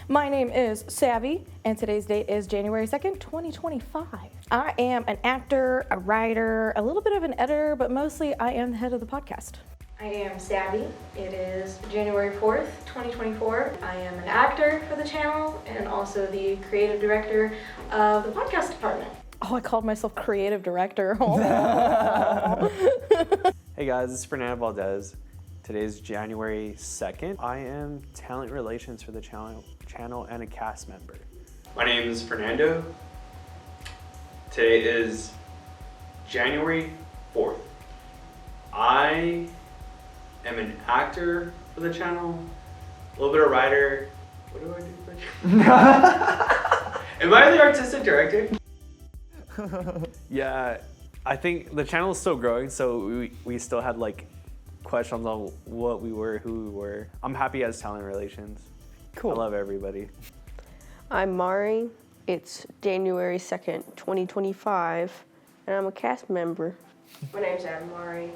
My name is Savvy, and today's date is January 2nd, 2025. I am an actor, a writer, a little bit of an editor, but mostly I am the head of the podcast. I am Savvy. It is January 4th, 2024. I am an actor for the channel and also the creative director of the podcast department. Oh, I called myself creative director. Hey guys, this is Fernando Valdez. Today is January 2nd. I am talent relations for the channel and a cast member. My name is Fernando. Today is January 4th. I am an actor for the channel, a little bit of writer. What do I do for the channel? Am I the artistic director? Yeah, I think the channel is still growing, so we still had like questions on what we were, who we were. I'm happy as talent relations. Cool. I love everybody. I'm Mari. It's January 2nd, 2025, and I'm a cast member. My name's Abbie Mari.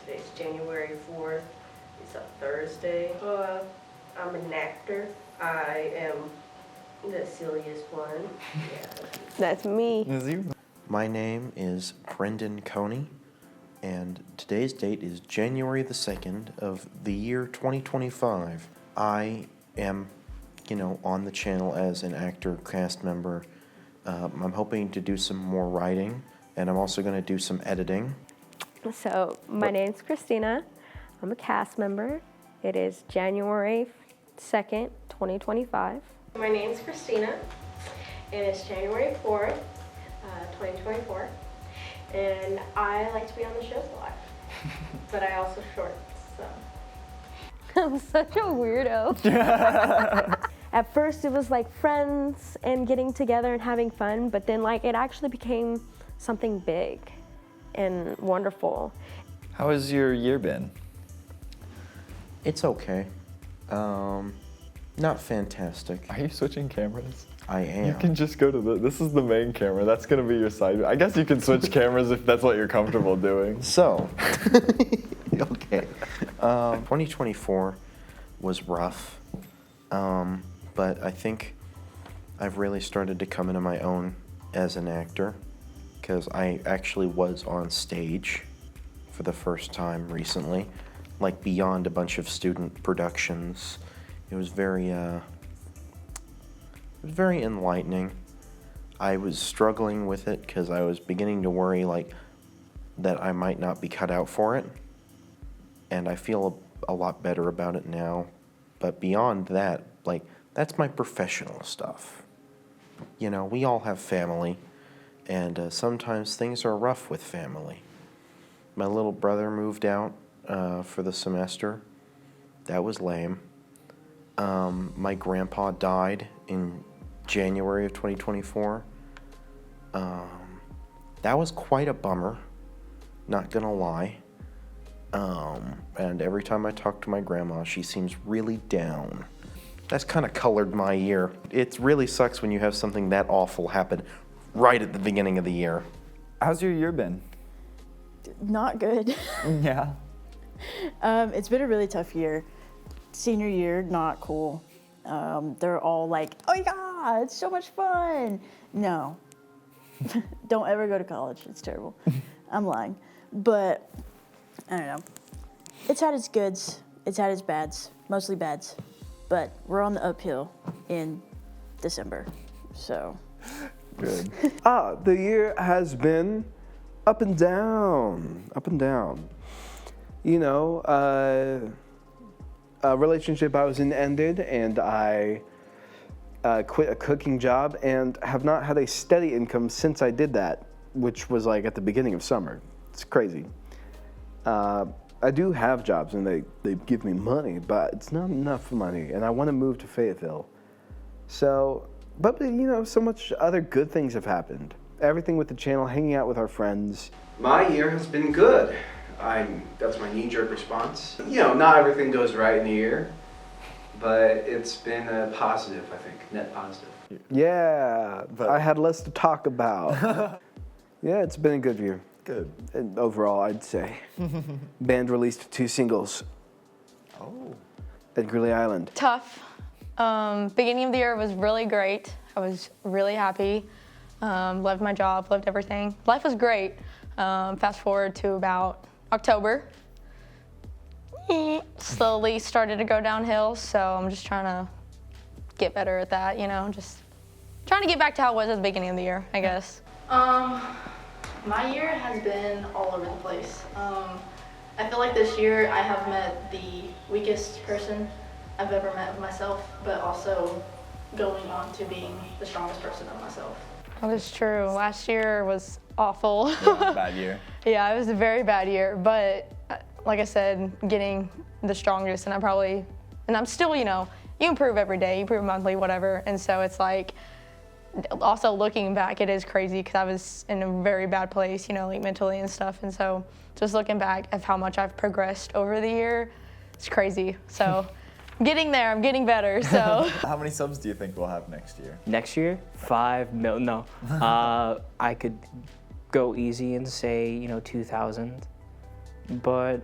Today's January 4th. It's a Thursday. I'm an actor. I am the silliest one. Yeah. That's me. My name is Brenden Coney, and today's date is January the 2nd of the year 2025. I am, on the channel as an actor, cast member. I'm hoping to do some more writing, and I'm also going to do some editing. So, my name's Christina. I'm a cast member. It is January 2nd, 2025. My name's Christina, and it's January 4th, 2024. And I like to be on the shows a lot, but I also short, so. I'm such a weirdo. At first, it was like friends and getting together and having fun, but then it actually became something big and wonderful. How has your year been? It's okay. Not fantastic. Are you switching cameras? I am. You can just go to this is the main camera. That's gonna be your side. I guess you can switch cameras if that's what you're comfortable doing. So, okay. 2024 was rough, but I think I've really started to come into my own as an actor, because I actually was on stage for the first time recently, beyond a bunch of student productions. It was very enlightening. I was struggling with it because I was beginning to worry that I might not be cut out for it, and I feel a lot better about it now. But beyond that, that's my professional stuff. We all have family, and sometimes things are rough with family. My little brother moved out for the semester. That was lame. My grandpa died in January of 2024. That was quite a bummer, not gonna lie. And every time I talk to my grandma, she seems really down. That's kind of colored my year. It really sucks when you have something that awful happen right at the beginning of the year. How's your year been? Not good. Yeah. It's been a really tough year. Senior year, not cool. They're all like, oh my God, it's so much fun. No, don't ever go to college. It's terrible. I'm lying. But I don't know. It's had its goods. It's had its bads, mostly bads. But we're on the uphill in December, so. Good. The year has been up and down, up and down. A relationship I was in ended, and I quit a cooking job and have not had a steady income since I did that, which was at the beginning of summer. It's crazy. I do have jobs and they give me money, but it's not enough money, and I want to move to Fayetteville. So, but so much other good things have happened. Everything with the channel, hanging out with our friends. My year has been good. That's my knee-jerk response. Not everything goes right in the year, but it's been a positive, I think, net positive. Yeah, but I had less to talk about. Yeah, it's been a good year. Good. And overall, I'd say. Band released 2 singles. Oh. at Greeley Island. Tough. Beginning of the year was really great. I was really happy. Loved my job, loved everything. Life was great. Fast forward to about October. Slowly started to go downhill, so I'm just trying to get better at that, you know, just trying to get back to how it was at the beginning of the year, I guess. My year has been all over the place. I feel like this year I have met the weakest person I've ever met of myself, but also going on to being the strongest person of myself. That is true. Last year was awful. Yeah, bad year. Yeah, it was a very bad year, but like I said, getting the strongest, and I'm still, you know, you improve every day, you improve monthly, whatever, and so it's like, also looking back, it is crazy because I was in a very bad place, you know, like mentally and stuff, and so just looking back at how much I've progressed over the year, it's crazy. So getting there, I'm getting better, so. How many subs do you think we'll have next year? Next year, 5 million, no. I could go easy and say, you know, 2,000, but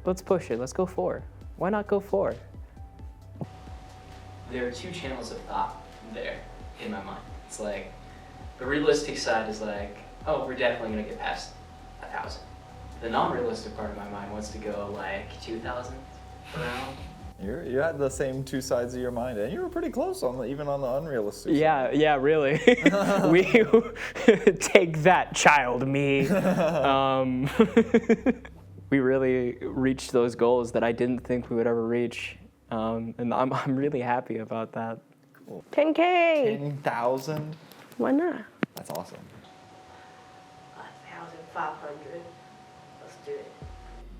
let's push it, let's go 4. Why not go 4? There are 2 channels of thought there in my mind. It's like, the realistic side is like, oh, we're definitely gonna get past 1,000. The non-realistic part of my mind wants to go like 2,000 around. You had the same 2 sides of your mind, and you were pretty close even on the unrealistic side. Yeah, really. We take that, child, me. We really reached those goals that I didn't think we would ever reach, and I'm really happy about that. Cool. 10K. 10,000. Why not? That's awesome. 1,500. Let's do it.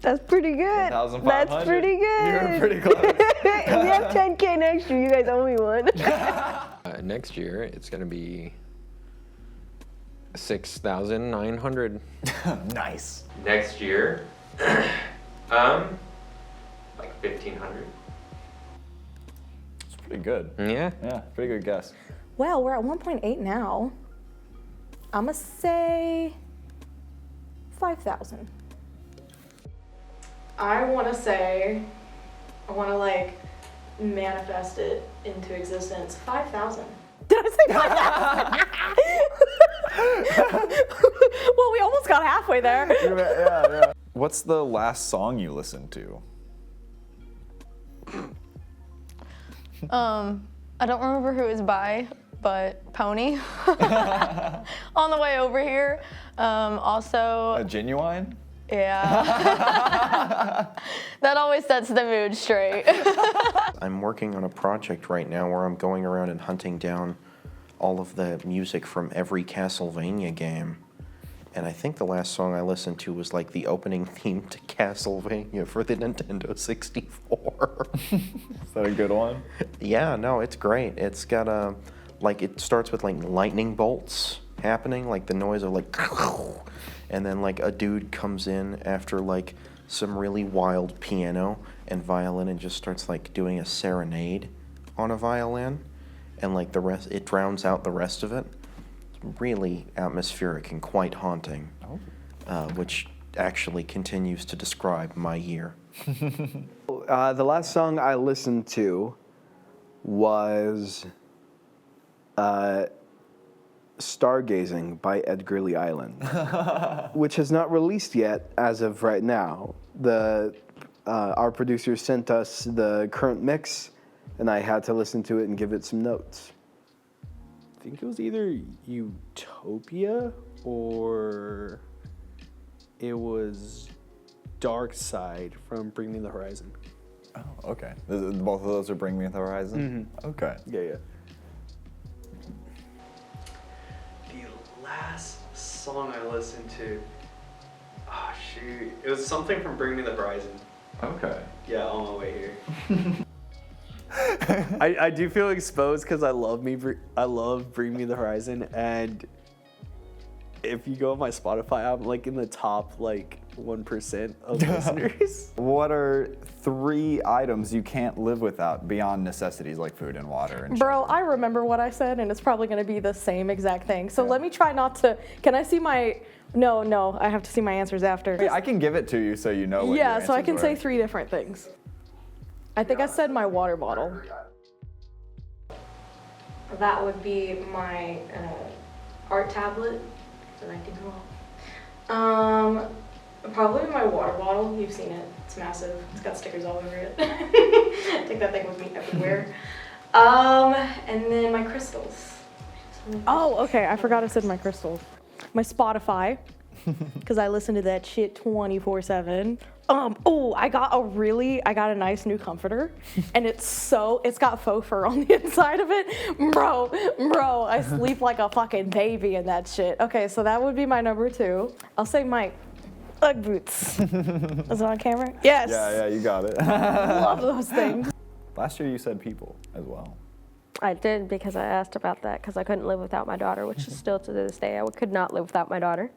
That's pretty good. 1,500. That's pretty good. You were pretty close. We have 10K next year. You guys owe me one. Next year, it's going to be 6,900. Nice. Next year, like 1,500. It's pretty good. Yeah. Yeah, pretty good guess. Well, we're at 1.8 now. I'm gonna say 5,000. I want to like manifest it into existence. 5,000. Did I say 5,000? Well, we almost got halfway there. Yeah. What's the last song you listened to? I don't remember who it was by, but Pony. On the way over here. Also. A Genuine? Yeah. That always sets the mood straight. I'm working on a project right now where I'm going around and hunting down all of the music from every Castlevania game. And I think the last song I listened to was like the opening theme to Castlevania for the Nintendo 64. Is that a good one? Yeah, no, it's great. It's got a, like, it starts with like lightning bolts happening, like the noise of like, and then like a dude comes in after like some really wild piano and violin and just starts like doing a serenade on a violin, and like the rest, it drowns out the rest of it. Really atmospheric and quite haunting, which actually continues to describe my year. The last song I listened to was Stargazing by Ed Gurley Island, which has not released yet as of right now. Our producer sent us the current mix, and I had to listen to it and give it some notes. I think it was either Utopia or it was Dark Side from Bring Me the Horizon. Oh, okay. Both of those are Bring Me the Horizon? Mm-hmm. Okay. Yeah. The last song I listened to, oh shoot, it was something from Bring Me the Horizon. Okay. Yeah, on my way here. I do feel exposed because I love Bring Me the Horizon, and if you go on my Spotify, I'm like in the top like 1% of listeners. What are 3 items you can't live without beyond necessities like food and water and Bro, I remember what I said, and it's probably going to be the same exact thing. So let me try not to. Can I see my? No, I have to see my answers after. Wait, I can give it to you so you know what your Yeah, so I can answers say 3 different things. I think I said my water bottle. that would be my art tablet that I can draw. Probably my water bottle. You've seen it. It's massive. It's got stickers all over it. I take that thing with me everywhere. And then my crystals. Oh, okay. I forgot I said my crystals. My Spotify, because I listen to that shit 24/7. Oh, I got a nice new comforter, and it's got faux fur on the inside of it. Bro, I sleep like a fucking baby in that shit. Okay, so that would be my number 2. I'll say my Ugg boots. Is it on camera? Yes. Yeah, you got it. Love those things. Last year you said people as well. I did, because I asked about that, because I couldn't live without my daughter, which is still to this day. I could not live without my daughter.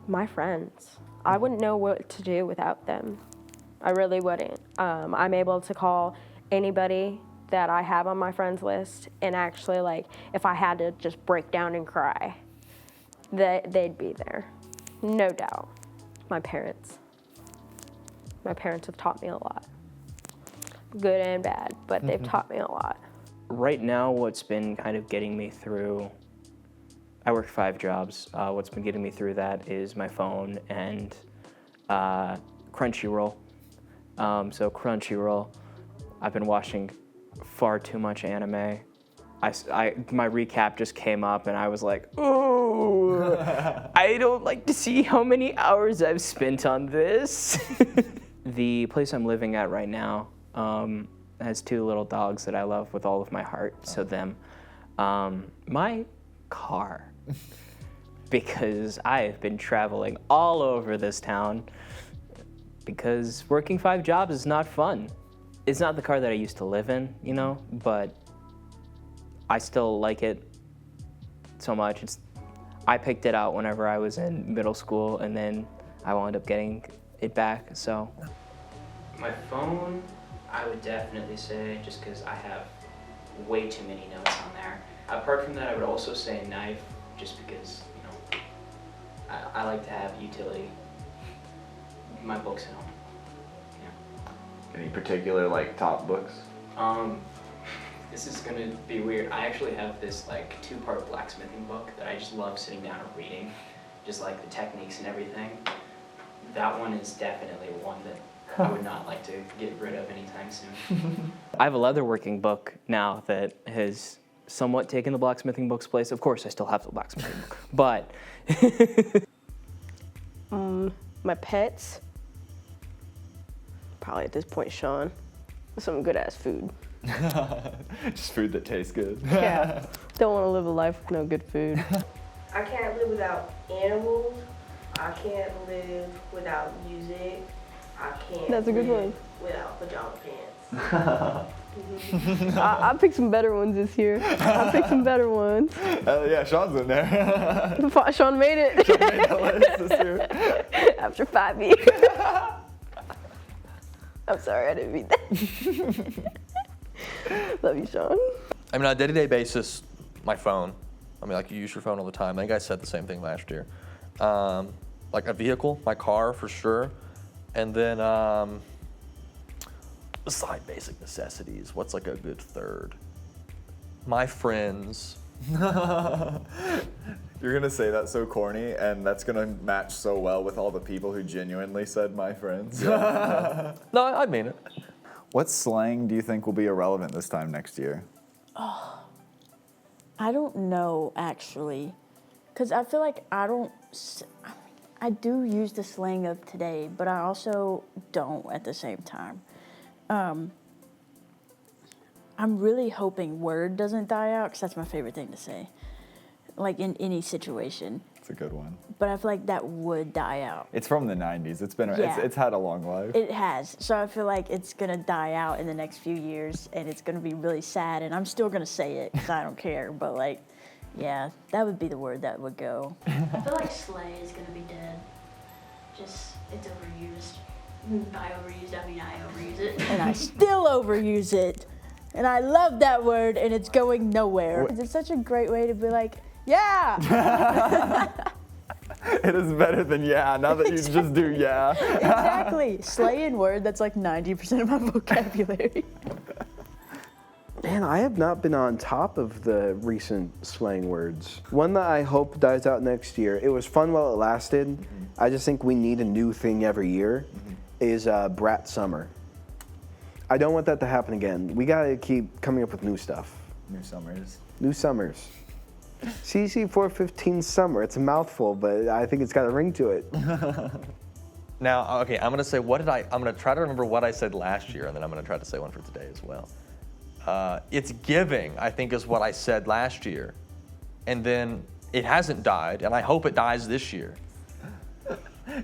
My friends. I wouldn't know what to do without them. I really wouldn't. I'm able to call anybody that I have on my friends list, and actually, like, if I had to just break down and cry, they'd be there. No doubt. My parents. My parents have taught me a lot. Good and bad, but they've taught me a lot. Right now, what's been kind of getting me through, I work 5 jobs. What's been getting me through that is my phone and Crunchyroll. So Crunchyroll, I've been watching far too much anime. My recap just came up and I was like, ooh, I don't like to see how many hours I've spent on this. The place I'm living at right now has 2 little dogs that I love with all of my heart, so them. My car, because I have been traveling all over this town because working 5 jobs is not fun. It's not the car that I used to live in, you know, but I still like it so much. I picked it out whenever I was in middle school, and then I wound up getting it back, so. My phone, I would definitely say, just because I have way too many notes on there. Apart from that, I would also say knife, just because, you know, I like to have utility. My books at home. Yeah. Any particular, like, top books? This is gonna be weird. I actually have this like 2-part blacksmithing book that I just love sitting down and reading, just like the techniques and everything. That one is definitely one that I would not like to get rid of anytime soon. I have a leatherworking book now that has somewhat taken the blacksmithing book's place. Of course, I still have the blacksmithing book, but. My pets, probably at this point, Sean, some good ass food. Just food that tastes good. Yeah, don't want to live a life with no good food. I can't live without animals. I can't live without music. I can't That's a good live one. without pajama pants. I picked some better ones this year. I picked some better ones. Yeah, Sean's in there. Sean made it. Sean made the list this year. After 5 years. I'm sorry, I didn't mean that. Love you, Sean. I mean, on a day-to-day basis, my phone. I mean, like, you use your phone all the time. I think I said the same thing last year. Like a vehicle, my car for sure. And then, beside basic necessities, what's like a good third? My friends. You're gonna say that so corny, and that's gonna match so well with all the people who genuinely said my friends. Yeah. No, I mean it. What slang do you think will be irrelevant this time next year? Oh, I don't know, actually. Because I feel like I do use the slang of today, but I also don't at the same time. I'm really hoping word doesn't die out, because that's my favorite thing to say. Like in any situation. It's a good one. But I feel like that would die out. It's from the 90s. It's been, Yeah. it's had a long life. It has. So I feel like it's going to die out in the next few years, and it's going to be really sad, and I'm still going to say it because I don't care. But, like, yeah, that would be the word that would go. I feel like slay is gonna be dead. Just, it's overused. By overused, I mean I overuse it. And I still overuse it. And I love that word, and it's going nowhere. It's such a great way to be like, yeah! It is better than yeah, now that you just do yeah. Exactly. Slaying word, that's like 90% of my vocabulary. Man, I have not been on top of the recent slang words. One that I hope dies out next year. It was fun while it lasted. I just think we need a new thing every year. Is brat summer. I don't want that to happen again. We gotta keep coming up with new stuff. New summers. New summers. CC 415 summer. It's a mouthful, but I think it's got a ring to it. Now, okay, I'm gonna say I'm gonna try to remember what I said last year, and then I'm gonna try to say one for today as well. It's giving, I think, is what I said last year. And then it hasn't died, and I hope it dies this year.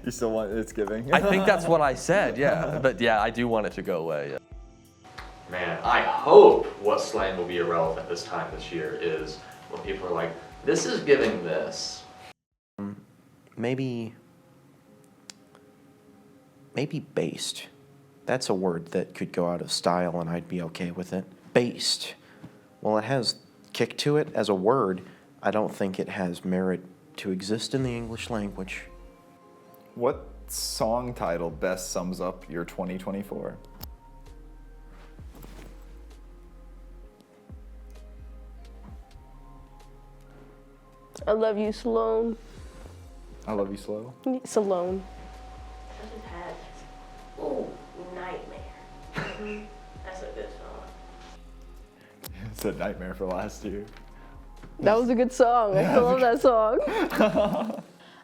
You still want it's giving? I think that's what I said, yeah. But yeah, I do want it to go away. Yeah. Man, I hope what slang will be irrelevant this time this year is when people are like, this is giving this. Maybe based. That's a word that could go out of style and I'd be okay with it. Based. Well, it has kick to it as a word. I don't think it has merit to exist in the English language. What song title best sums up your 2024? I love you, Sloan. I love you, slow. Salone. I just had, ooh, Nightmare. That's a good song. It's a nightmare for last year. That was a good song. I still love that song.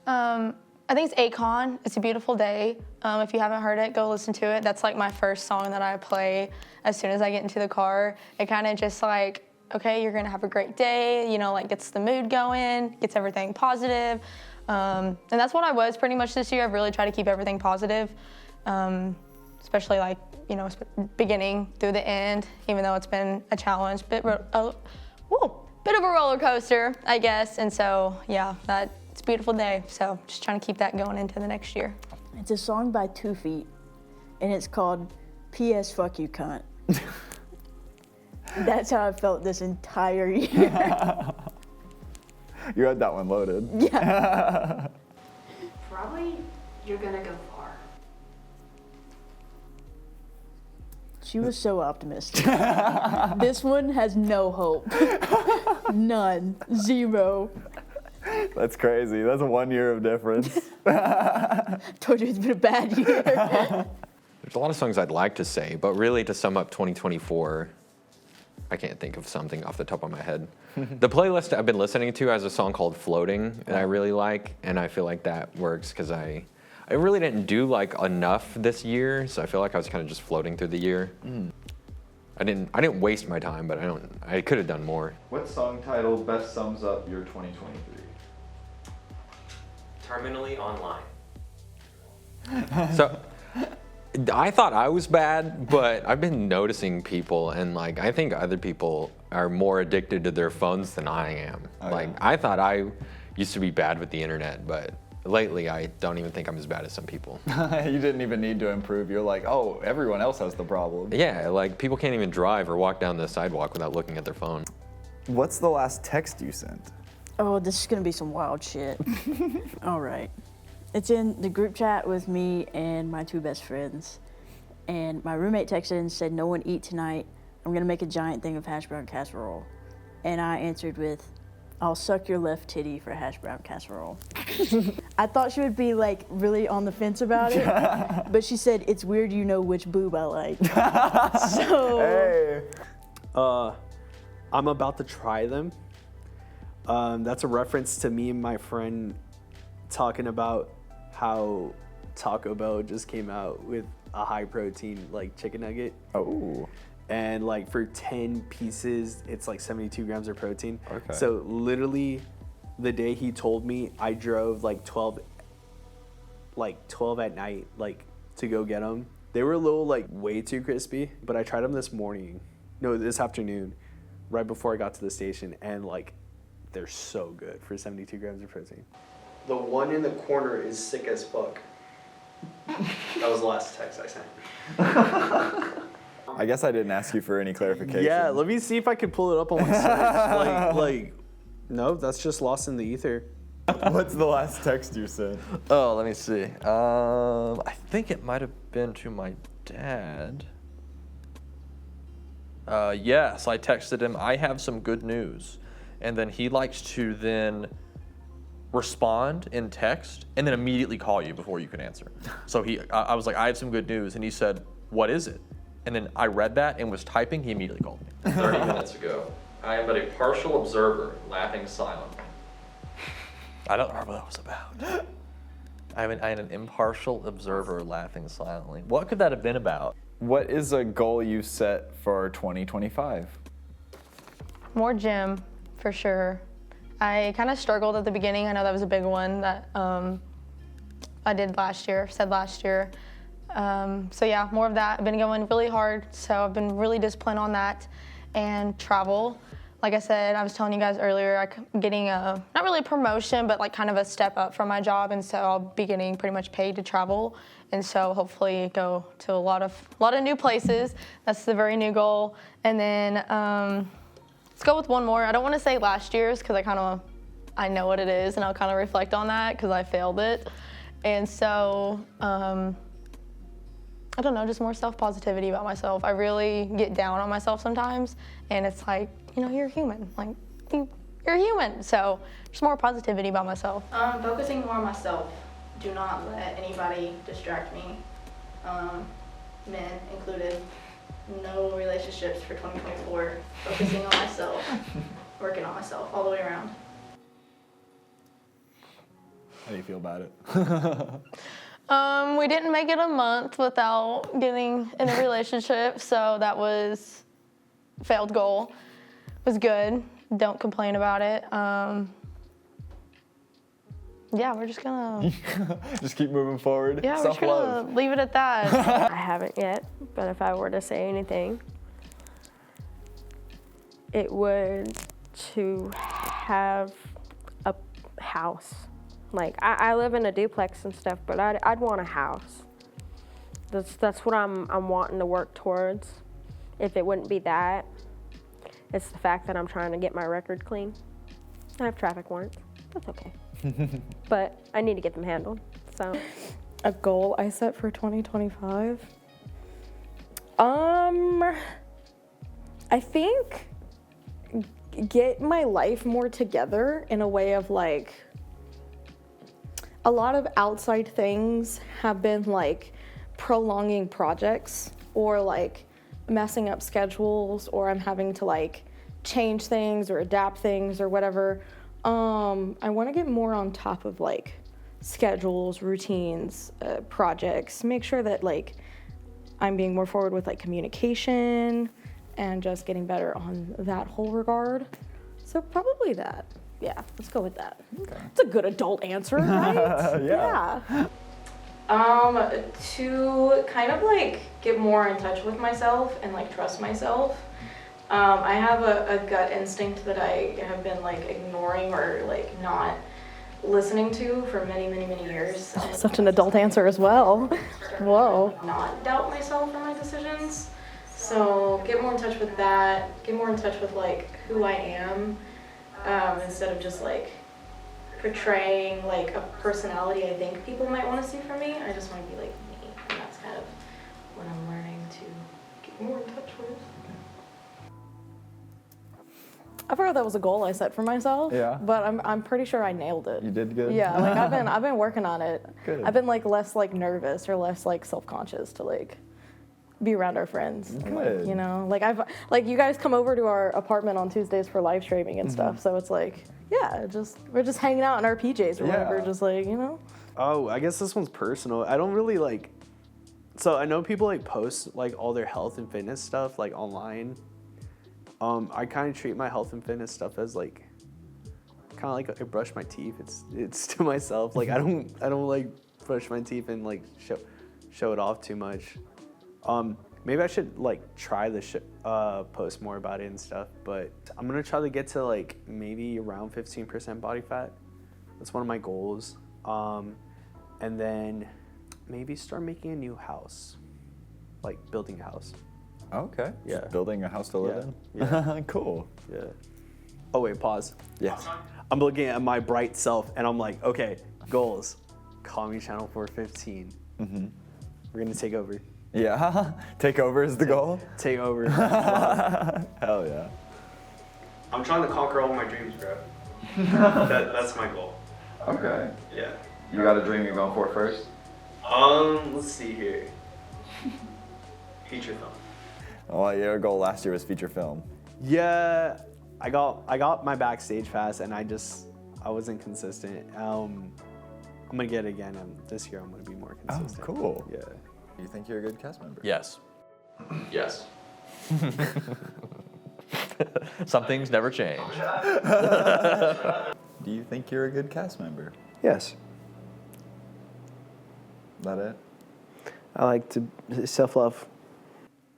I think it's Akon. It's a beautiful day. If you haven't heard it, go listen to it. That's like my first song that I play as soon as I get into the car. It kind of just like, okay, you're gonna have a great day, you know, like gets the mood going, gets everything positive. And that's what I was pretty much this year. I've really tried to keep everything positive, especially like, you know, beginning through the end, even though it's been a challenge, bit of a roller coaster, I guess. And so, yeah, it's a beautiful day. So just trying to keep that going into the next year. It's a song by 2 Feet, and it's called P.S. Fuck You Cunt. That's how I felt this entire year. You had that one loaded. Yeah. Probably You're Gonna Go Far. She was so optimistic. This one has no hope. None. Zero. That's crazy. That's 1 year of difference. Told you it's been a bad year. There's a lot of songs I'd like to say, but really to sum up 2024, I can't think of something off the top of my head. The playlist I've been listening to has a song called Floating, and I really like, and I feel like that works because I really didn't do like enough this year, so I feel like I was kind of just floating through the year. I didn't waste my time, but I could have done more. What song title best sums up your 2023? Terminally online. So I thought I was bad, but I've been noticing people, and like I think other people are more addicted to their phones than I am. I thought I used to be bad with the internet, but lately I don't even think I'm as bad as some people. You didn't even need to improve. You're like, oh, everyone else has the problem. Yeah, like people can't even drive or walk down the sidewalk without looking at their phone. What's the last text you sent? Oh, this is gonna be some wild shit. All right. It's in the group chat with me and my 2 best friends. And my roommate texted and said, no one eat tonight. I'm gonna make a giant thing of hash brown casserole. And I answered with, I'll suck your left titty for hash brown casserole. I thought she would be like really on the fence about it, but she said, it's weird you know which boob I like. So. Hey. I'm about to try them. That's a reference to me and my friend talking about how Taco Bell just came out with a high protein like chicken nugget. Oh. And like for 10 pieces, it's like 72 grams of protein. Okay. So literally the day he told me, I drove like 12 at night, like to go get them. They were a little like way too crispy, but I tried them this afternoon, right before I got to the station. And like, they're so good for 72 grams of protein. The one in the corner is sick as fuck. That was the last text I sent. I guess I didn't ask you for any clarification. Yeah, let me see if I can pull it up on my search. No, that's just lost in the ether. What's the last text you sent? Oh, let me see. I think it might have been to my dad. Yes, I texted him, I have some good news. And then he likes to then respond in text and then immediately call you before you can answer. So I was like, I have some good news. And he said, what is it? And then I read that and was typing, he immediately called me. 30 minutes ago, I am but a partial observer, laughing silently. I don't remember what that was about. I am an impartial observer laughing silently. What could that have been about? What is a goal you set for 2025? More gym, for sure. I kind of struggled at the beginning. I know that was a big one that I did last year, said last year. So yeah, more of that. I've been going really hard, so I've been really disciplined on that. And travel. Like I said, I was telling you guys earlier, I'm getting not really a promotion, but like kind of a step up from my job, and so I'll be getting pretty much paid to travel, and so hopefully go to a lot of new places. That's the very new goal. And then let's go with one more. I don't want to say last year's because I know what it is, and I'll kind of reflect on that because I failed it, and so I don't know, just more self-positivity about myself. I really get down on myself sometimes, and it's like, you're human. Like, you're human. So just more positivity about myself. Focusing more on myself. Do not let anybody distract me, men included. No relationships for 2024. Focusing on myself, working on myself all the way around. How do you feel about it? We didn't make it a month without getting in a relationship, so that was a failed goal. It was good. Don't complain about it. Yeah, we're just gonna... Just keep moving forward. Yeah, we're just gonna leave it at that. I haven't yet, but if I were to say anything, it would to have a house. Like, I live in a duplex and stuff, but I'd want a house. That's what I'm wanting to work towards. If it wouldn't be that, it's the fact that I'm trying to get my record clean. I have traffic warrants. That's okay. But I need to get them handled, so. A goal I set for 2025? I think get my life more together in a way of like, a lot of outside things have been like prolonging projects or like messing up schedules, or I'm having to like change things or adapt things or whatever. I want to get more on top of like schedules, routines, projects, make sure that like I'm being more forward with like communication and just getting better on that whole regard. So probably that. Yeah, let's go with that. Okay. It's a good adult answer, right? Yeah. To kind of like get more in touch with myself and like trust myself. I have a gut instinct that I have been like ignoring or like not listening to for many, many, many years. Oh, such an adult answer as well. Whoa. Not doubt myself for my decisions. So get more in touch with that. Get more in touch with like who I am. Instead of just like portraying like a personality I think people might want to see from me. I just want to be like me, and that's kind of what I'm learning to get more in touch with. I forgot that was a goal I set for myself. Yeah. But I'm pretty sure I nailed it. You did good? Yeah, like I've been working on it. Good. I've been like less like nervous or less like self-conscious to like be around our friends. And, like, you know, like you guys come over to our apartment on Tuesdays for live streaming and stuff. So it's like, yeah, we're just hanging out in our PJs or whatever, just like, you know. Oh, I guess this one's personal. I don't really like, so I know people like post like all their health and fitness stuff like online. I kind of treat my health and fitness stuff as like, kind of like I brush my teeth. It's to myself. Like I don't like brush my teeth and like show it off too much. Maybe I should like try the post more about it and stuff, but I'm gonna try to get to like maybe around 15% body fat. That's one of my goals. And then maybe start making a new house, like building a house. Okay. Yeah. Just building a house to live in? Yeah. Cool. Yeah. Oh wait, pause. Yes. I'm looking at my bright self and I'm like, okay, goals. Call me channel 415. We're gonna take over. Yeah? Take over is the goal? Take over. Hell yeah. I'm trying to conquer all my dreams, bro. That's my goal. Okay. Yeah. You got a dream you're going for first? Let's see here. Feature film. Oh, your goal last year was feature film. Yeah, I got my backstage pass, and I wasn't consistent. I'm gonna get it again, and this year I'm gonna be more consistent. Oh, cool. Yeah. Do you think you're a good cast member? Yes. Yes. Some things never change. Do you think you're a good cast member? Yes. That it? I like to self-love.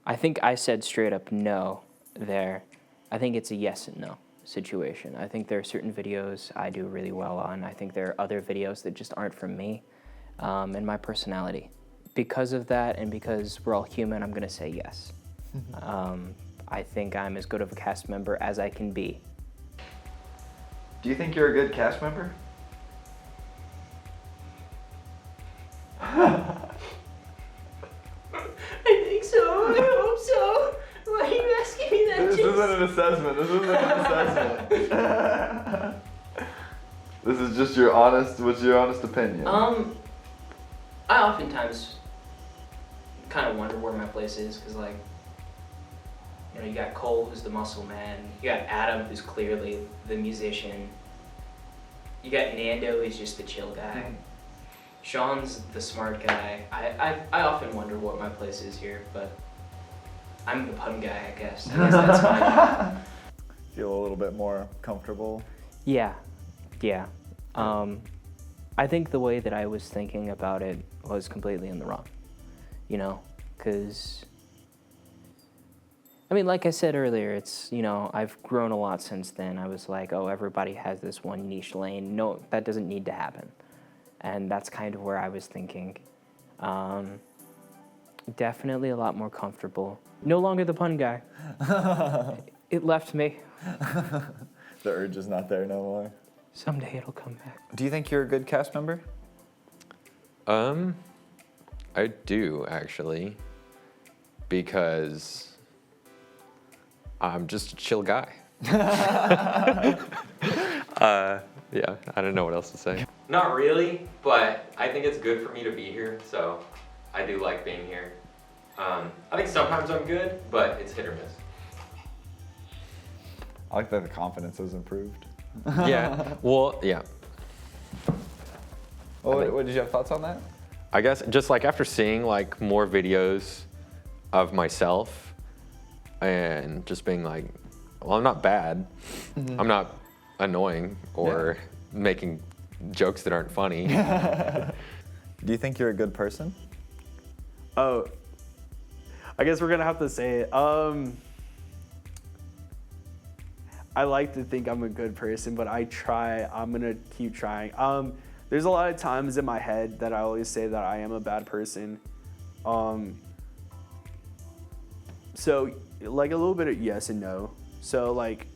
I think I said straight up no there. I think it's a yes and no situation. I think there are certain videos I do really well on. I think there are other videos that just aren't from me and my personality. Because of that, and because we're all human, I'm gonna say yes. I think I'm as good of a cast member as I can be. Do you think you're a good cast member? I think so. I hope so. Why are you asking me that? This isn't an assessment. This isn't an assessment. This is just what's your honest opinion? I oftentimes kind of wonder where my place is, because like, you know, you got Cole, who's the muscle man. You got Adam, who's clearly the musician. You got Nando, who's just the chill guy. Sean's the smart guy. I often wonder what my place is here, but I'm the pun guy, I guess. I guess that's fine. Feel a little bit more comfortable? Yeah. I think the way that I was thinking about it was completely in the wrong, you know, because, I mean, like I said earlier, it's, you know, I've grown a lot since then. I was like, oh, everybody has this one niche lane. No, that doesn't need to happen. And that's kind of where I was thinking. Definitely a lot more comfortable. No longer the pun guy. It left me. The urge is not there no more. Someday it'll come back. Do you think you're a good cast member? I do actually, because I'm just a chill guy. Yeah, I don't know what else to say. Not really, but I think it's good for me to be here, so I do like being here. I think sometimes I'm good, but it's hit or miss. I like that the confidence has improved. Yeah, well, yeah. Well, what did you have thoughts on that? I guess just like after seeing like more videos of myself and just being like, well, I'm not bad. Mm-hmm. I'm not annoying or making jokes that aren't funny. Do you think you're a good person? Oh, I guess we're gonna have to say it. I like to think I'm a good person, but I'm gonna keep trying. There's a lot of times in my head that I always say that I am a bad person. So like a little bit of yes and no. So like,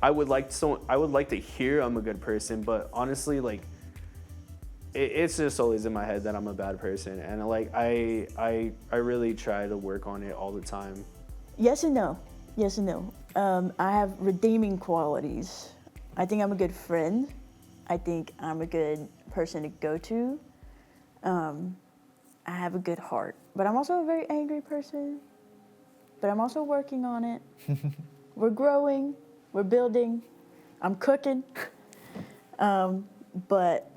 I would like to hear I'm a good person, but honestly, like, it's just always in my head that I'm a bad person, and like I really try to work on it all the time. Yes and no. Yes and no. I have redeeming qualities. I think I'm a good friend. I think I'm a good person to go to. I have a good heart, but I'm also a very angry person. But I'm also working on it. We're growing. We're building. I'm cooking. But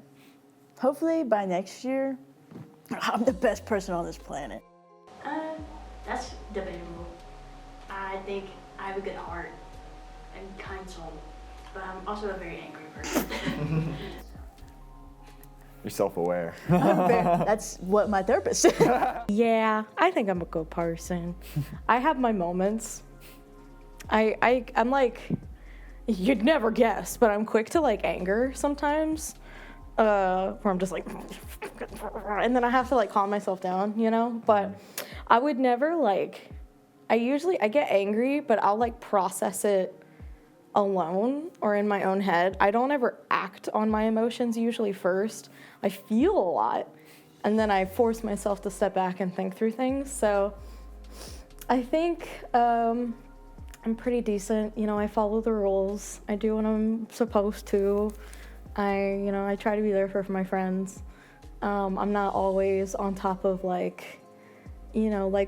hopefully by next year, I'm the best person on this planet. That's debatable. I think I have a good heart and kind soul, but I'm also a very angry person. You're self-aware. That's what my therapist said. Yeah, I think I'm a good person. I have my moments. I'm like, you'd never guess, but I'm quick to like anger sometimes. Where I'm just like, and then I have to like calm myself down, you know? But I would never like, I get angry, but I'll like process it alone or in my own head. I don't ever act on my emotions usually first. I feel a lot, and then I force myself to step back and think through things. So I think I'm pretty decent. You know, I follow the rules. I do what I'm supposed to. I try to be there for my friends. I'm not always on top of like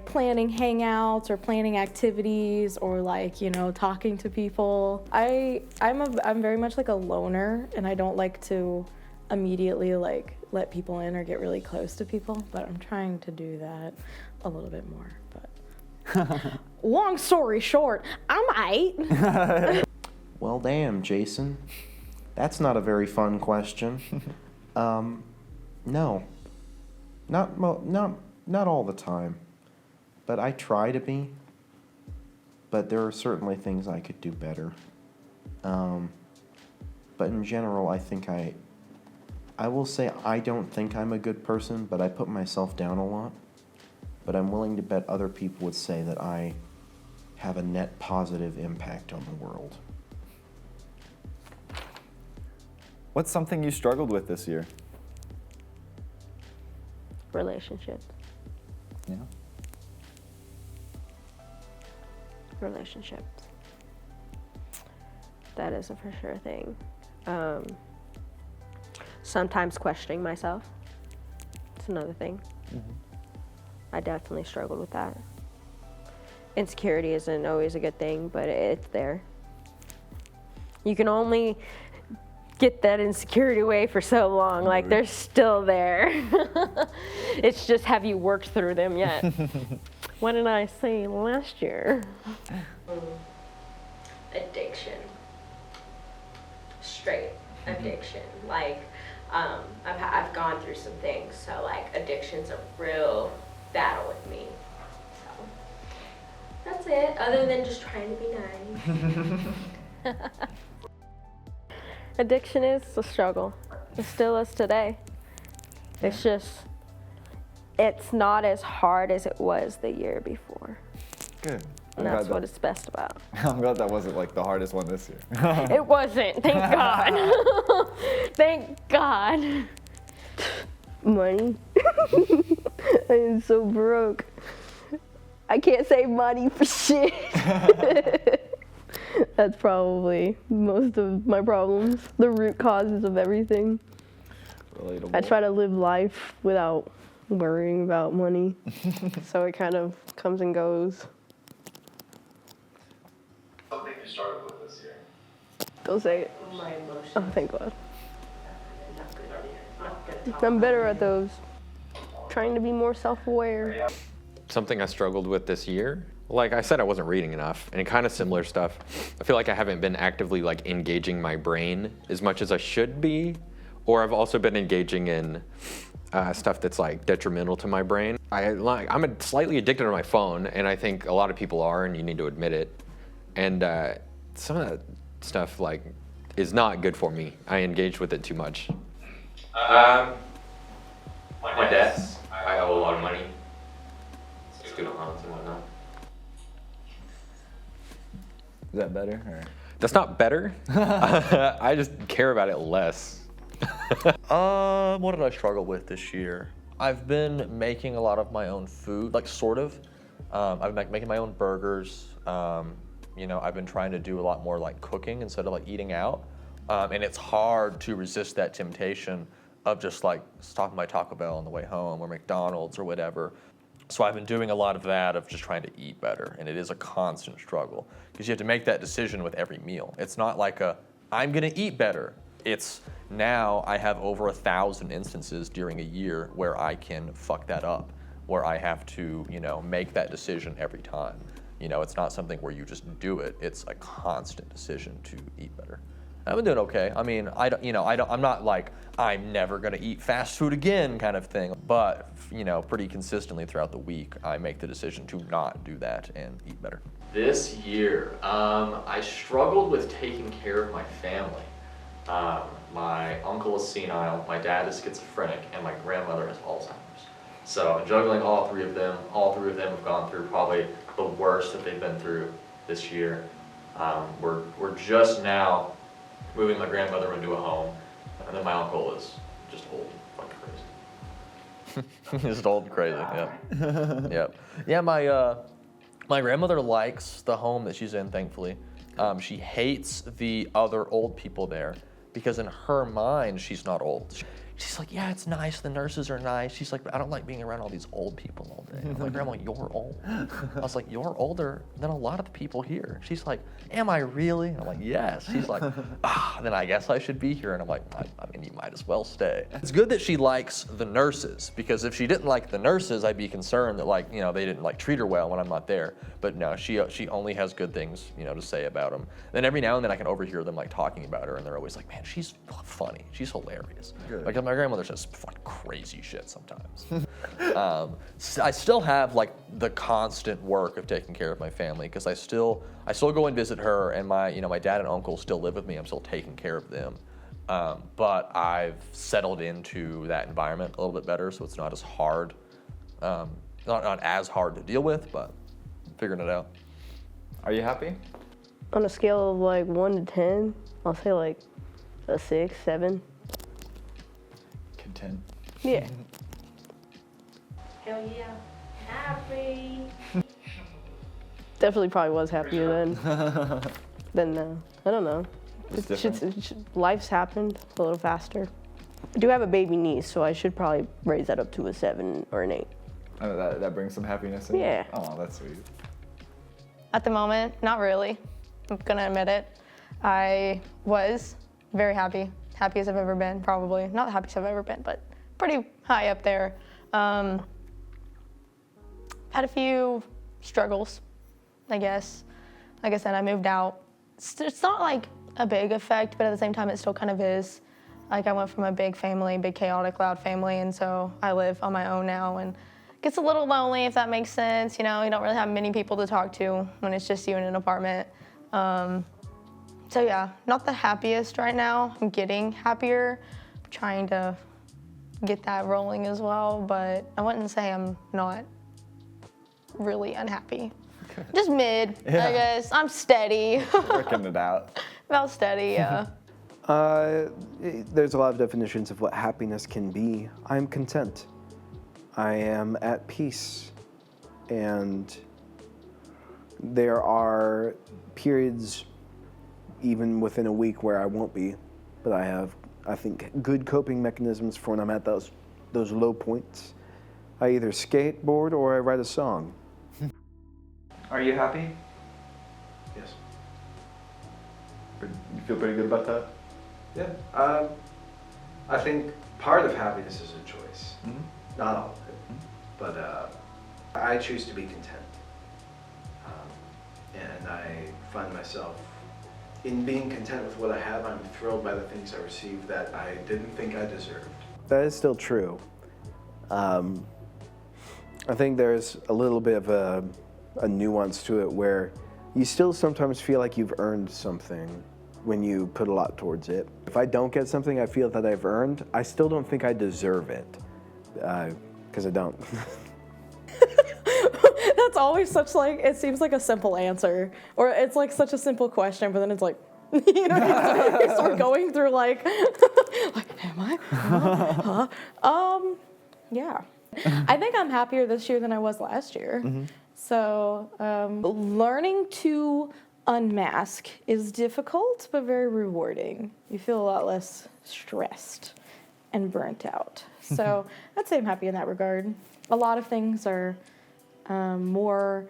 planning hangouts or planning activities or talking to people. I'm very much like a loner, and I don't like to immediately let people in or get really close to people, but I'm trying to do that a little bit more. But long story short, I'm 8. Well, damn, Jason. That's not a very fun question. No. Not all the time. But I try to be. But there are certainly things I could do better. But in general, I think I will say I don't think I'm a good person, but I put myself down a lot. But I'm willing to bet other people would say that I have a net positive impact on the world. What's something you struggled with this year? Relationships. Yeah. Relationships. That is a for sure thing. Sometimes questioning myself. It's another thing. Mm-hmm. I definitely struggled with that. Insecurity isn't always a good thing, but it's there. You can only get that insecurity away for so long. Like, they're still there. It's just, have you worked through them yet? What did I say last year? Addiction. Straight addiction. Like, I've gone through some things, so like addiction's a real battle with me. So that's it. Other than just trying to be nice. Addiction is a struggle. It still is today. It's just, it's not as hard as it was the year before. Good. And that's what it's best about. I'm glad that wasn't like the hardest one this year. It wasn't, thank God. Thank God. Money. I am so broke. I can't save money for shit. That's probably most of my problems, the root causes of everything. Relatable. I try to live life without worrying about money, so it kind of comes and goes. Something you struggled with this year? Go say it. My emotions. Oh, thank God. Not good. I'm better at those. Trying to be more self-aware. Something I struggled with this year, like I said, I wasn't reading enough, and kind of similar stuff. I feel like I haven't been actively like engaging my brain as much as I should be, or I've also been engaging in stuff that's like detrimental to my brain. I'm slightly addicted to my phone, and I think a lot of people are, and you need to admit it. And some of that stuff like is not good for me. I engage with it too much. My debts. I owe a lot of money. Student loans and whatnot. Is that better? Or? That's not better. I just care about it less. What did I struggle with this year? I've been making a lot of my own food, like sort of. I've been making my own burgers. I've been trying to do a lot more like cooking instead of like eating out. And it's hard to resist that temptation of just like stopping by Taco Bell on the way home or McDonald's or whatever. So I've been doing a lot of that, of just trying to eat better. And it is a constant struggle because you have to make that decision with every meal. It's not like I'm gonna eat better. It's now I have over 1,000 instances during a year where I can fuck that up, where I have to, make that decision every time. It's not something where you just do it. It's a constant decision to eat better. I've been doing okay. I mean, I'm not like, I'm never gonna eat fast food again kind of thing, but, pretty consistently throughout the week, I make the decision to not do that and eat better. This year, I struggled with taking care of my family. My uncle is senile, my dad is schizophrenic, and my grandmother has Alzheimer's. So I'm juggling all three of them. All three of them have gone through probably the worst that they've been through this year. We're just now moving my grandmother into a home, and then my uncle is just old like crazy. Just old crazy. Yep. Yep. Yeah. My grandmother likes the home that she's in. Thankfully, she hates the other old people there because in her mind she's not old. She's like, yeah, it's nice. The nurses are nice. She's like, but I don't like being around all these old people all day. I'm like, Grandma, you're old. I was like, you're older than a lot of the people here. She's like, am I really? And I'm like, yes. She's like, then I guess I should be here. And I'm like, I mean, you might as well stay. It's good that she likes the nurses because if she didn't like the nurses, I'd be concerned that like, you know, they didn't like treat her well when I'm not there. But no, she only has good things, you know, to say about them. Then every now and then I can overhear them like talking about her and they're always like, man, she's funny. She's hilarious. Good. Like my grandmother says like crazy shit sometimes. I still have like the constant work of taking care of my family because I still go and visit her and my dad and uncle still live with me. I'm still taking care of them. But I've settled into that environment a little bit better, so it's not as hard, not as hard to deal with, but figuring it out. Are you happy? On a scale of like 1 to 10, I'll say like a 6, 7. Content. Yeah. Hell yeah. Happy. Definitely probably was happier then. I don't know. Life's happened a little faster. I do have a baby niece, so I should probably raise that up to a 7 or an 8. Oh, that brings some happiness in. Yeah. Oh, that's sweet. At the moment, not really. I'm gonna admit it. I was very happy. Happiest I've ever been, probably. Not the happiest I've ever been, but pretty high up there. Had a few struggles, I guess. Like I said, I moved out. It's not like a big effect, but at the same time, it still kind of is. Like I went from a big family, big chaotic, loud family, and so I live on my own now, and it gets a little lonely, if that makes sense. You know, you don't really have many people to talk to when it's just you in an apartment. So yeah, not the happiest right now. I'm getting happier, I'm trying to get that rolling as well, but I wouldn't say I'm not really unhappy. Just mid, Yeah. I guess. I'm steady. Working it out. About steady, yeah. There's a lot of definitions of what happiness can be. I'm content. I am at peace. And there are periods, even within a week, where I won't be. But I have, I think, good coping mechanisms for when I'm at those low points. I either skateboard or I write a song. Are you happy? Yes. You feel pretty good about that? Yeah. I think part of happiness is a choice. Not all of it. But I choose to be content. And I find myself, in being content with what I have, I'm thrilled by the things I receive that I didn't think I deserved. That is still true. I think there's a little bit of a nuance to it where you still sometimes feel like you've earned something when you put a lot towards it. If I don't get something I feel that I've earned, I still don't think I deserve it, because I don't. That's always such like, it seems like a simple answer, or it's like such a simple question, but then it's like, you know, you start going through like, am I? Yeah. I think I'm happier this year than I was last year. So learning to unmask is difficult, but very rewarding. You feel a lot less stressed and burnt out. So I'd say I'm happy in that regard. A lot of things are more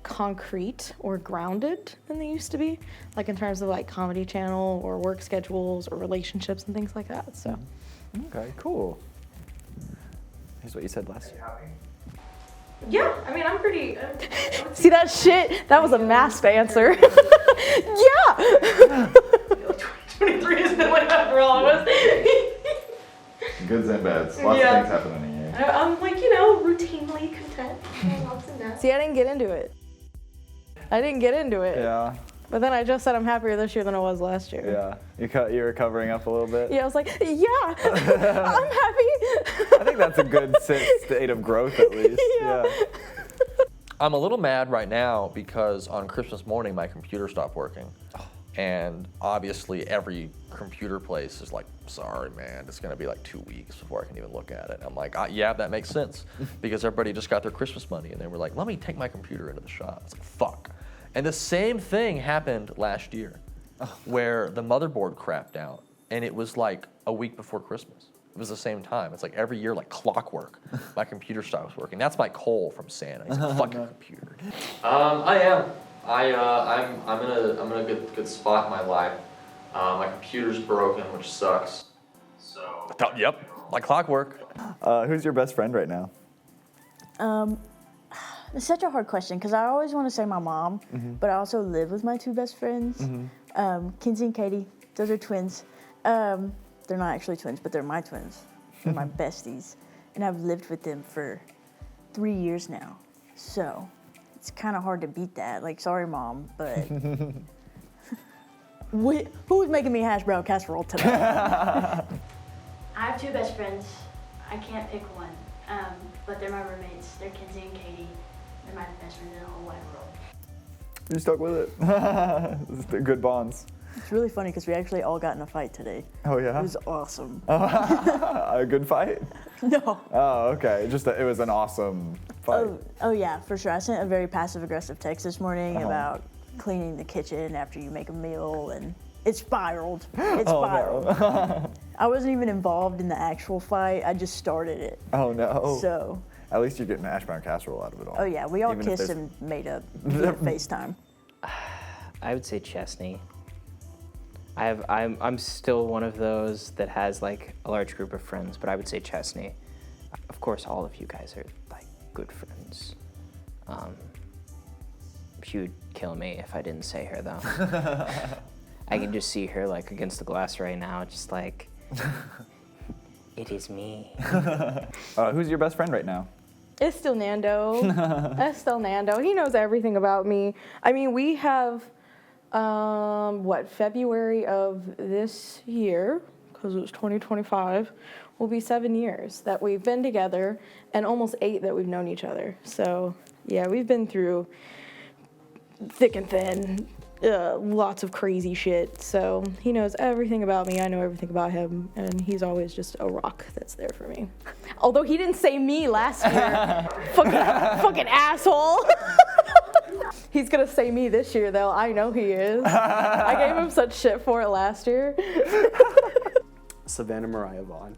concrete or grounded than they used to be, like in terms of like Comedy Channel or work schedules or relationships and things like that. So. Okay, cool. Here's what you said last year. Yeah, I mean, I'm pretty. See that shit? That was a masked answer. Yeah. 23 has been like that for all of us. Goods and bads. Lots of things happen in a year. I'm like, you know, routinely content. Lots of that. See, I didn't get into it. Yeah. But then I just said I'm happier this year than I was last year. Yeah. You're covering up a little bit. Yeah, I was like, yeah, I'm happy. I think that's a good state of growth at least. Yeah. I'm a little mad right now because on Christmas morning my computer stopped working. And obviously every computer place is like, sorry man, it's gonna be like 2 weeks before I can even look at it. And I'm like, yeah, that makes sense. Because everybody just got their Christmas money and they were like, let me take my computer into the shop. It's like, fuck. And the same thing happened last year where the motherboard crapped out and it was like a week before Christmas. It was the same time. It's like every year, like clockwork, my computer stops working. That's my Cole from Santa. He's like, fuck your computer. I am. I'm in a good spot in my life. My computer's broken, which sucks. So. Yep, like clockwork. Who's your best friend right now? It's such a hard question because I always want to say my mom, but I also live with my two best friends, Kinsey and Katie. Those are twins. They're not actually twins, but they're my twins. They're my besties, and I've lived with them for 3 years now. So it's kind of hard to beat that. Like, sorry, Mom, but who's making me hash brown casserole today? I have two best friends. I can't pick one, but they're my roommates. They're Kinsey and Katie. They're my best friends in the whole wide world. You stuck with it. They're good bonds. It's really funny because we actually all got in a fight today. Oh yeah? It was awesome. A good fight? No. Oh, okay. Just that it was an awesome fight. Oh yeah, for sure. I sent a very passive-aggressive text this morning about cleaning the kitchen after you make a meal, and it spiraled. It spiraled. No. I wasn't even involved in the actual fight. I just started it. Oh no. So. At least you're getting hash brown casserole out of it all. Oh yeah, we all Even kissed and made up via FaceTime. I would say Chesney. I'm still one of those that has like a large group of friends, but I would say Chesney. Of course, all of you guys are like good friends. She would kill me if I didn't say her though. I can just see her like against the glass right now, just like, it is me. Who's your best friend right now? It's still Nando. It's still Nando. He knows everything about me. I mean, we have, February of this year, because it was 2025, will be 7 years that we've been together and almost 8 that we've known each other. So, yeah, we've been through thick and thin, lots of crazy shit. So he knows everything about me. I know everything about him. And he's always just a rock that's there for me. Although he didn't say me last year. fucking asshole. He's gonna say me this year, though. I know he is. I gave him such shit for it last year. Savannah Mariah Vaughn.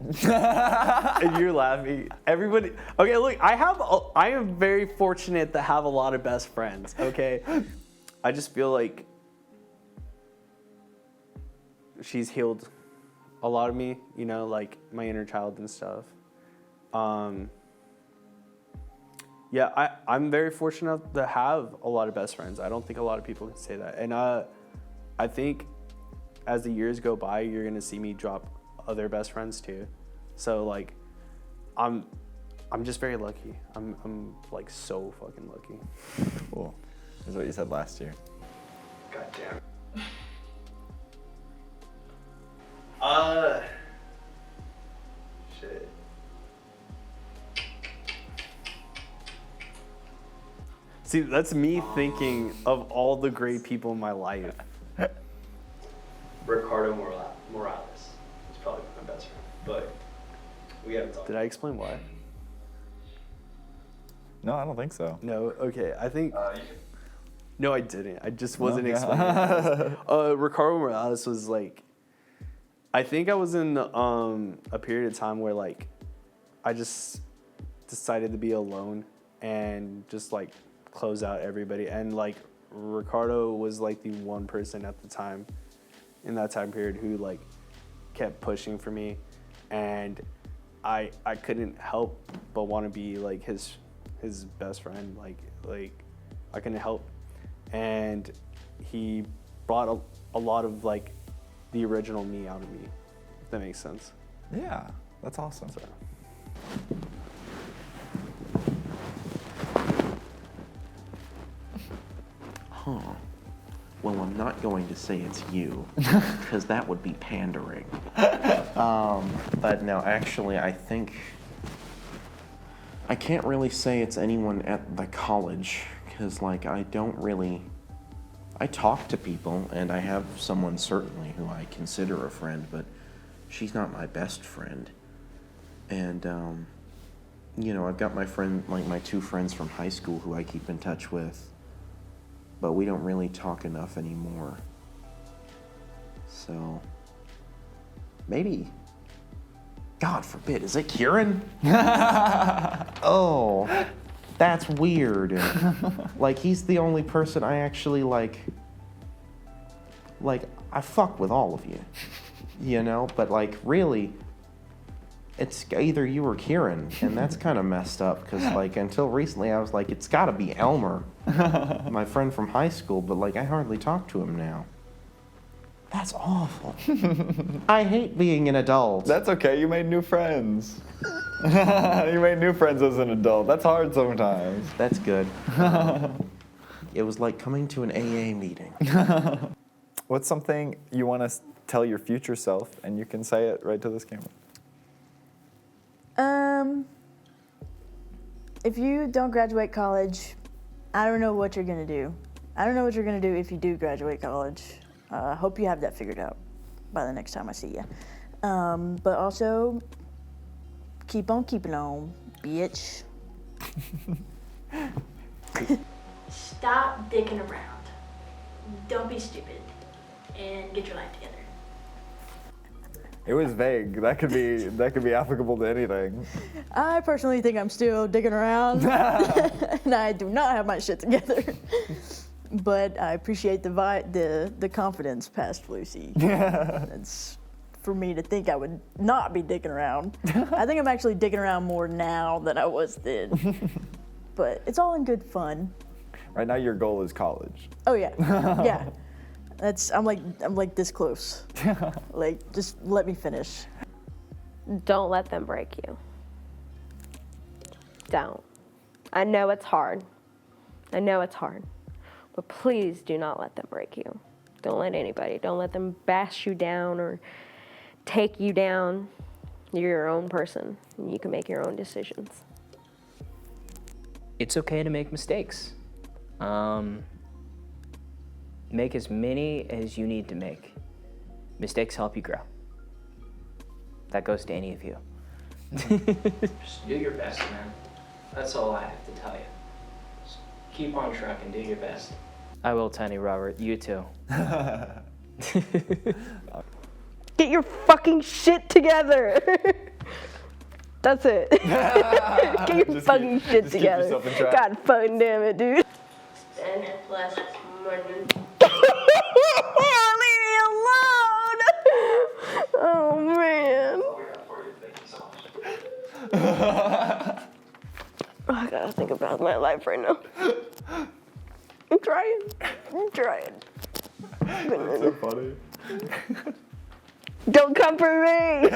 And you're laughing. Everybody. Okay, look, I am very fortunate to have a lot of best friends, okay? I just feel like she's healed a lot of me, you know, like my inner child and stuff. Yeah, I'm very fortunate to have a lot of best friends. I don't think a lot of people can say that. And I think as the years go by, you're gonna see me drop other best friends too. So like, I'm just very lucky. I'm like so fucking lucky. Cool. That's what you said last year. God damn. Shit. See, that's me thinking of all the great people in my life. Ricardo Morales is probably my best friend, but we haven't talked. Did I explain why? No, I don't think so. No, okay, I think. No, I didn't. I just wasn't yeah. explaining. Ricardo Morales was like, I think I was in a period of time where like, I just decided to be alone and just like close out everybody. And like, Ricardo was like the one person at the time, in that time period, who like kept pushing for me, and I couldn't help but want to be like his best friend. Like I couldn't help. And he brought a lot of like the original me out of me, if that makes sense. Yeah, that's awesome. So. Huh. Well, I'm not going to say it's you, because that would be pandering. But no, actually, I think I can't really say it's anyone at the college, because like I don't really I talk to people, and I have someone certainly who I consider a friend, but she's not my best friend. And, I've got my two friends from high school who I keep in touch with, but we don't really talk enough anymore. So, maybe, God forbid, is it Kieran? Oh, that's weird. Like, he's the only person I actually like, I fuck with all of you, but like, really, it's either you or Kieran, and that's kind of messed up, because like, until recently I was like, it's gotta be Elmer, my friend from high school, but like, I hardly talk to him now. That's awful. I hate being an adult. That's okay, you made new friends. You made new friends as an adult. That's hard sometimes. That's good. It was like coming to an AA meeting. What's something you want to tell your future self, and you can say it right to this camera? If you don't graduate college, I don't know what you're gonna do. I don't know what you're gonna do if you do graduate college. Hope you have that figured out by the next time I see you. But also, keep on keeping on, bitch. Stop dicking around. Don't be stupid. And get your life together. It was vague. That could be applicable to anything. I personally think I'm still digging around, and I do not have my shit together. But I appreciate the confidence past Lucy. It's for me to think I would not be digging around. I think I'm actually digging around more now than I was then. But it's all in good fun. Right now, your goal is college. Oh yeah, yeah. I'm like this close. Like, just let me finish. Don't let them break you. Don't. I know it's hard. But please do not let them break you. Don't let anybody. Don't let them bash you down or take you down. You're your own person, and you can make your own decisions. It's okay to make mistakes. Make as many as you need to make. Mistakes help you grow. That goes to any of you. Just do your best, man. That's all I have to tell you. Just keep on trucking, do your best. I will, Tiny Robert. You too. Get your fucking shit together. That's it. Get your fucking shit together. God fucking damn it, dude. And last morning. Leave me alone. Oh man. I gotta think about my life right now. I'm trying. That's so funny. Don't come for me.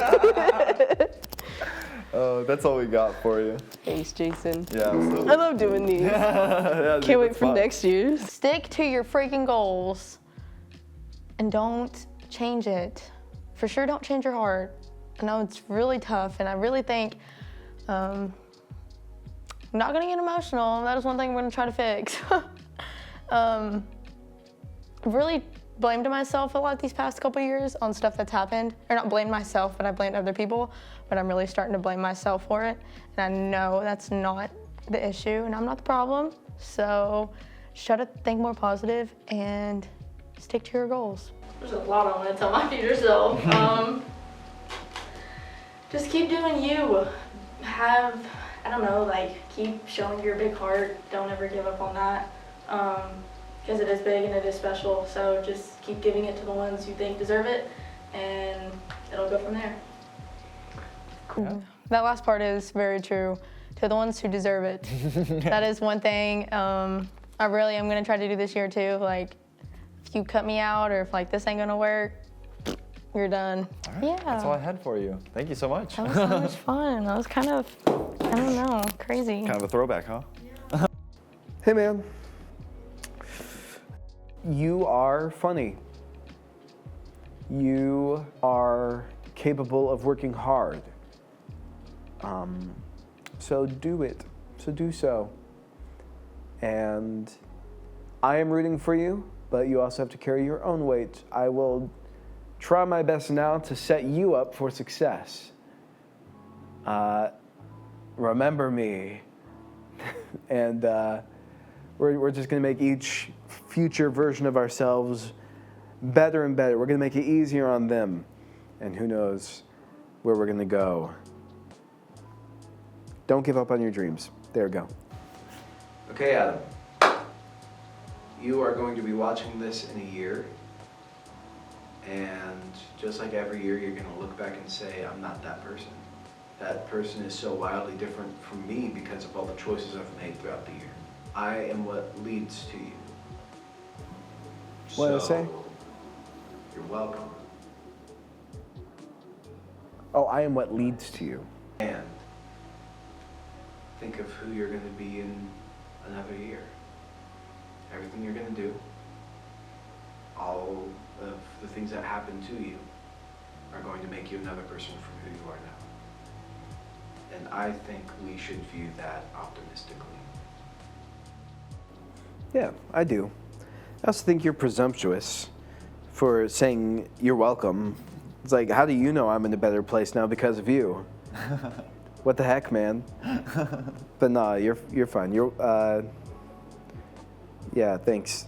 Oh, that's all we got for you. Thanks, Jason. Yeah. I love doing these. Yeah, Can't wait for next year. Stick to your freaking goals and don't change it. For sure, don't change your heart. I know it's really tough, and I really think I'm not gonna get emotional. That is one thing we're gonna try to fix. I've really blamed myself a lot these past couple years on stuff that's happened. Or not blamed myself, but I blamed other people. But I'm really starting to blame myself for it. And I know that's not the issue, and I'm not the problem. So just try to think more positive and stick to your goals. There's a lot I want to tell my future self. Just keep doing you. Keep showing your big heart. Don't ever give up on that. Because it is big and it is special. So just keep giving it to the ones you think deserve it, and it'll go from there. Cool. Yeah. That last part is very true. To the ones who deserve it. That is one thing I really am gonna try to do this year too. Like, if you cut me out or if this ain't gonna work, you're done. All right. Yeah. That's all I had for you. Thank you so much. That was so much fun. That was kind of, I don't know, crazy. Kind of a throwback, huh? Hey, man. You are funny. You are capable of working hard. So do it. So do so. And I am rooting for you. but you also have to carry your own weight. I will try my best now to set you up for success. Remember me. And we're just going to make each future version of ourselves better and better. We're going to make it easier on them. And who knows where we're going to go. Don't give up on your dreams. There we go. Okay, Adam. You are going to be watching this in a year. And just like every year, you're going to look back and say, I'm not that person. That person is so wildly different from me because of all the choices I've made throughout the year. I am what leads to you. What did I say? You're welcome. Oh, I am what leads to you. And think of who you're going to be in another year. Everything you're going to do, all of the things that happen to you are going to make you another person from who you are now. And I think we should view that optimistically. Yeah, I do. I also think you're presumptuous for saying you're welcome. It's like, how do you know I'm in a better place now because of you? What the heck, man? But nah, you're fine. Yeah, thanks.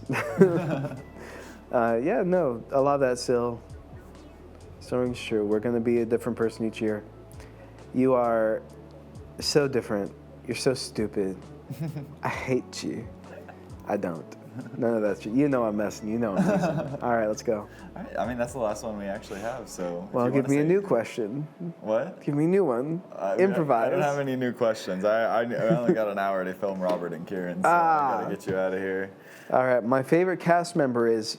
Yeah, no, a lot of that still rings true. We're gonna be a different person each year. You are so different. You're so stupid. I hate you. I don't. None of that's true. You know I'm messing. You know I'm messing. All right, let's go. All right, I mean, that's the last one we actually have, so. Well, give me a new question. What? Give me a new one. Improvise. I don't have any new questions. I only got an hour to film Robert and Kieran, so I gotta get you out of here. All right, my favorite cast member is